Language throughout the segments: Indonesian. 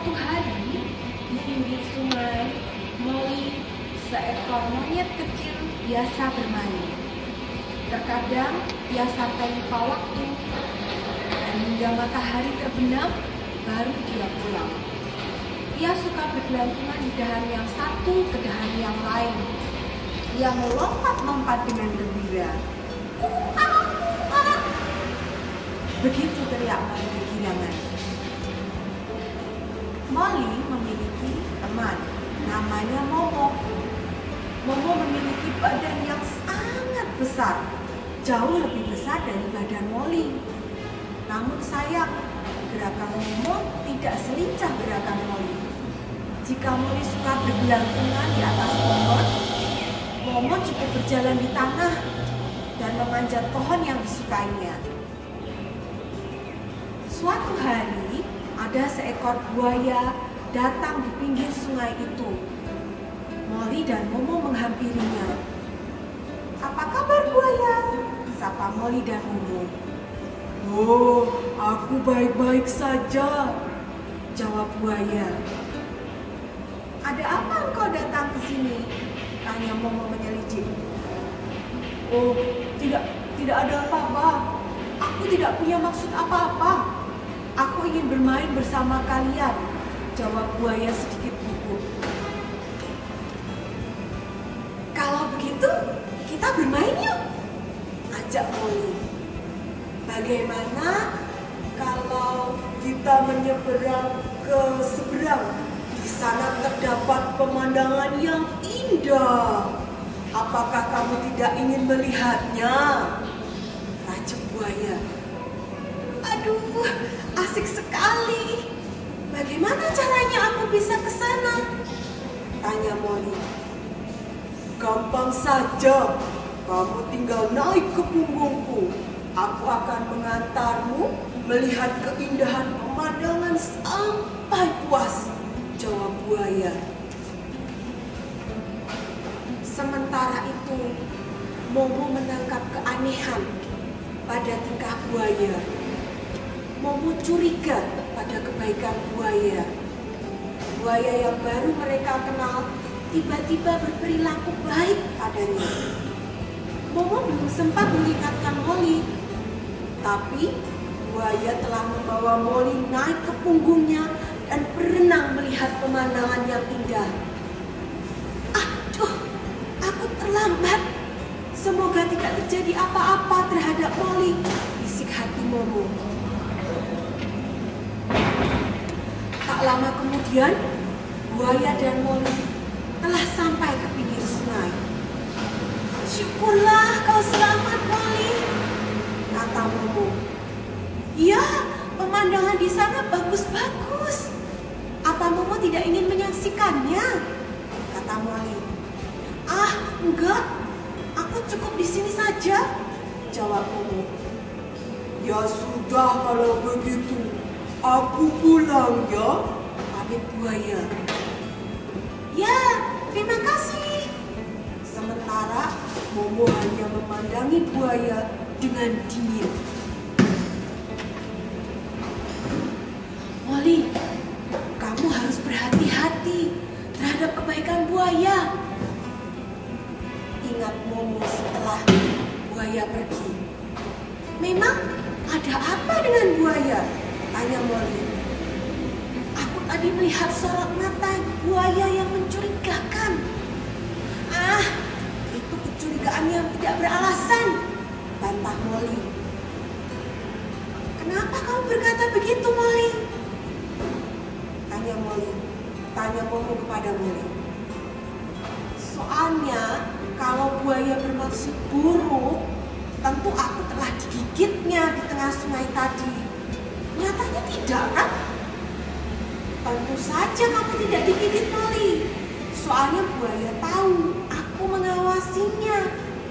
Suatu hari di pinggir sungai, Molly, seekor monyet kecil, biasa bermain. Terkadang ia sampai lupa waktu, dan hingga matahari terbenam, baru dia pulang. Ia suka bergelantungan di dahan yang satu ke dahan yang lain. Ia melompat-lompat dengan gembira. Begitu teriak Molly kegirangan. Molly memiliki teman, namanya Momo. Momo memiliki badan yang sangat besar, jauh lebih besar dari badan Molly. Namun sayang, gerakan Momo tidak selincah gerakan Molly. Jika Molly suka bergelantungan di atas pohon, Momo cukup berjalan di tanah dan memanjat pohon yang disukainya. Suatu hari, ada seekor buaya datang di pinggir sungai itu. Molly dan Momo menghampirinya. "Apa kabar buaya?" sapa Molly dan Momo. "Oh, aku baik-baik saja," jawab buaya. "Ada apa engkau datang ke sini?" tanya Momo menyelidik. "Oh, tidak ada apa-apa. Aku tidak punya maksud apa-apa. Aku ingin bermain bersama kalian," jawab buaya sedikit gugup. "Kalau begitu, kita bermain yuk," ajak Molly. "Bagaimana kalau kita menyeberang ke seberang? Di sana terdapat pemandangan yang indah. Apakah kamu tidak ingin melihatnya?" racun buaya. "Aduh, asik sekali. Bagaimana caranya aku bisa ke sana?" tanya Molly. "Gampang saja. Kamu tinggal naik ke punggungku. Aku akan mengantarmu melihat keindahan pemandangan sampai puas," jawab buaya. Sementara itu, Momo menangkap keanehan pada tingkah buaya. Momo curiga pada kebaikan buaya. Buaya yang baru mereka kenal tiba-tiba berperilaku baik padanya. Momo belum sempat mengingatkan Molly, tapi buaya telah membawa Molly naik ke punggungnya dan berenang melihat pemandangan yang indah. "Aduh, aku terlambat. Semoga tidak terjadi apa-apa terhadap Molly," bisik hati Momo. Tak lama kemudian, buaya dan Molly telah sampai ke pinggir sungai. "Syukurlah kau selamat, Molly," kata Momo. "Ya, pemandangan di sana bagus-bagus. Apa Momo tidak ingin menyaksikannya?" kata Molly. "Ah, enggak. Aku cukup di sini saja," jawab Momo. "Ya sudah kalau begitu. Aku pulang ya," pamit buaya. "Ya, terima kasih." Sementara Momo hanya memandangi buaya dengan dingin. "Molly, kamu harus berhati-hati terhadap kebaikan buaya," ingat Momo setelah buaya pergi. "Memang ada apa dengan buaya?" tanya Molly. "Aku tadi melihat sorot mata buaya yang mencurigakan." "Ah, itu kecurigaan yang tidak beralasan," bantah Molly. "Kenapa kamu berkata begitu, Molly?" Tanya Momo kepada Molly. "Soalnya kalau buaya bermaksud buruk, tentu aku telah digigitnya di tengah sungai tadi. Nyatanya tidak, kan?" "Tentu saja kamu tidak digigit, Molly. Soalnya buaya tahu aku mengawasinya,"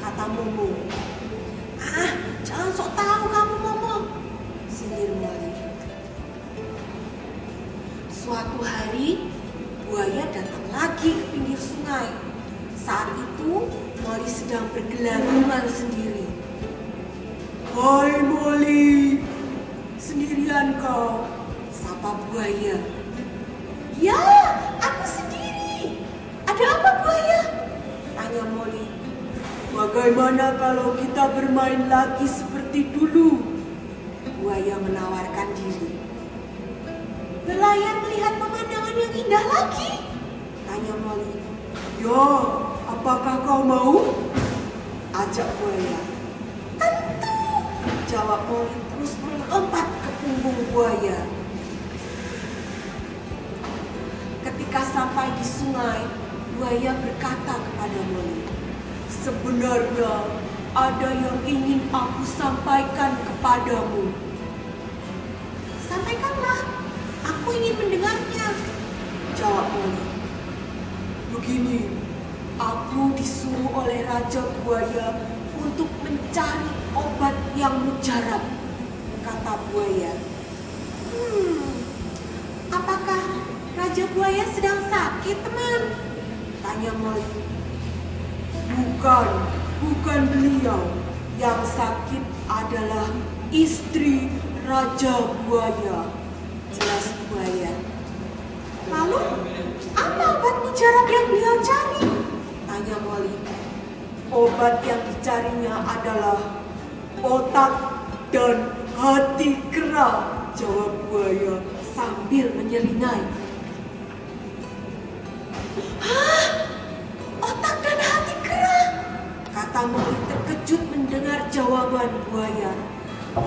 kata Momo. "Ah, jangan sok tahu kamu, Momo," sindir Molly. Suatu hari, buaya datang lagi ke pinggir sungai. Saat itu, Molly sedang bergelantungan sendiri. "Hai Molly, sendirian kau?" sapa buaya. Ya, aku sendiri. Ada apa buaya? Tanya Molly. Bagaimana kalau kita bermain lagi seperti dulu? Buaya menawarkan diri. Berlayar melihat pemandangan yang indah lagi? Tanya Molly. Ya, apakah kau mau? Ajak buaya. Tentu, jawab Molly terus melompat ke punggung buaya. Ketika sampai di sungai, buaya berkata kepada Molly, Sebenarnya ada yang ingin aku sampaikan kepadamu. Sampaikanlah, aku ingin mendengarnya, jawab Molly. Begini, aku disuruh oleh Raja Buaya untuk mencari obat yang mujarab, kata buaya. Apakah Raja Buaya sedang sakit, teman? Tanya Molly. Bukan beliau. Yang sakit adalah istri Raja Buaya, jelas buaya. Lalu, apa obat mujarab yang beliau cari? Tanya Molly. Obat yang dicarinya adalah otak dan hati kera, jawab buaya sambil menyeringai. Hah? Otak dan hati kera? Kata Molly terkejut mendengar jawaban buaya.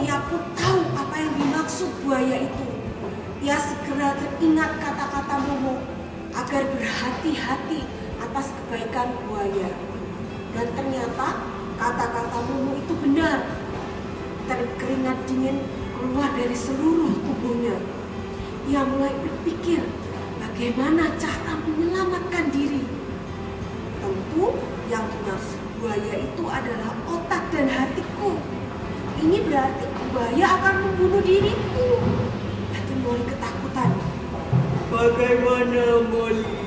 Ia pun tahu apa yang dimaksud buaya itu. Ia segera teringat kata-kata Momo agar berhati-hati atas kebaikan buaya. Dan ternyata kata-kata Momo itu benar. Keringat dingin keluar dari seluruh tubuhnya. Ia mulai berpikir bagaimana cara menyelamatkan diri. Tentu yang dimaksud buaya itu adalah otak dan hatiku. Ini berarti buaya akan membunuh diriku. Hati Molly ketakutan. Bagaimana Molly?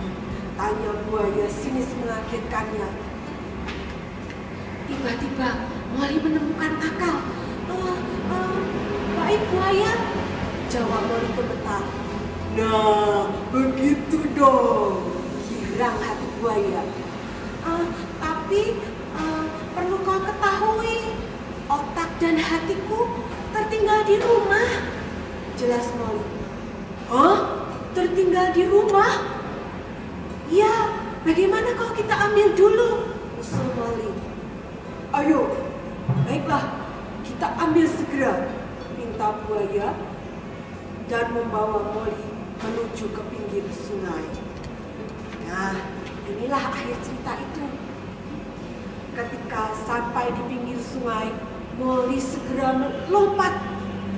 Tanya buaya sinis mengagetkannya. Tiba-tiba Molly menemukan akal. Baik buaya, jawab Molly gemetar. Nah, begitu dong, girang hati buaya. Tapi perlu kau ketahui, otak dan hatiku tertinggal di rumah, jelas Molly. Hah? Tertinggal di rumah? Ya, bagaimana kalau kita ambil dulu? Usul Molly. Ayo, baiklah, kita ambil segera, pinta buaya, dan membawa Molly menuju ke pinggir sungai. Nah, inilah akhir cerita itu. Ketika sampai di pinggir sungai, Molly segera melompat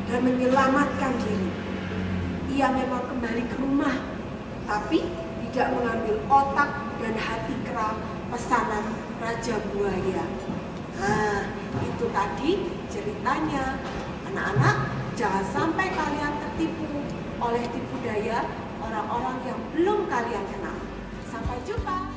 dan menyelamatkan diri. Ia memang kembali ke rumah, tapi tidak mengambil otak dan hati kera pesanan Raja Buaya. Nah, itu tadi ceritanya. Anak-anak, jangan sampai kalian tertipu oleh tipu daya orang-orang yang belum kalian kenal. Sampai jumpa.